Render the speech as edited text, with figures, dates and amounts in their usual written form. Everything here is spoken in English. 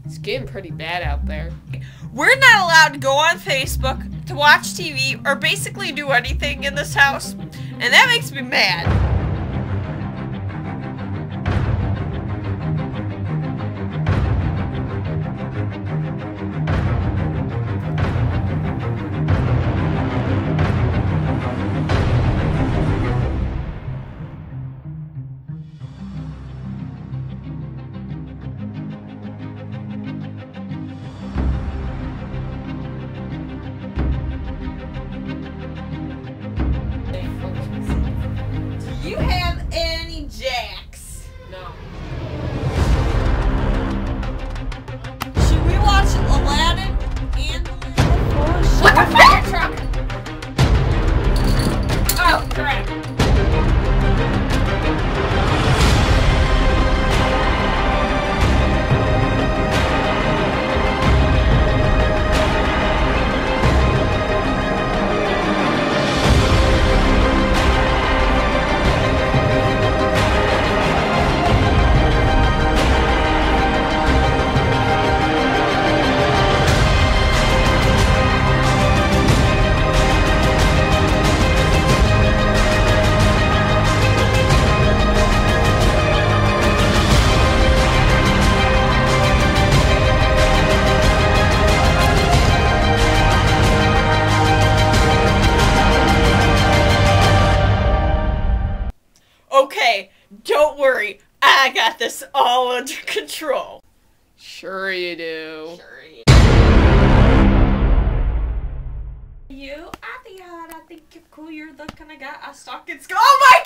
It's getting pretty bad out there. We're not allowed to go on Facebook, to watch TV, or basically do anything in this house, and that makes me mad. Do you have any jacks? No. Should we watch Aladdin and What the fire truck? Oh, crap. Okay, don't worry. I got this all under control. Sure you do. Sure you You, I think you're cool. You're the kind of guy I stalk and go. Oh my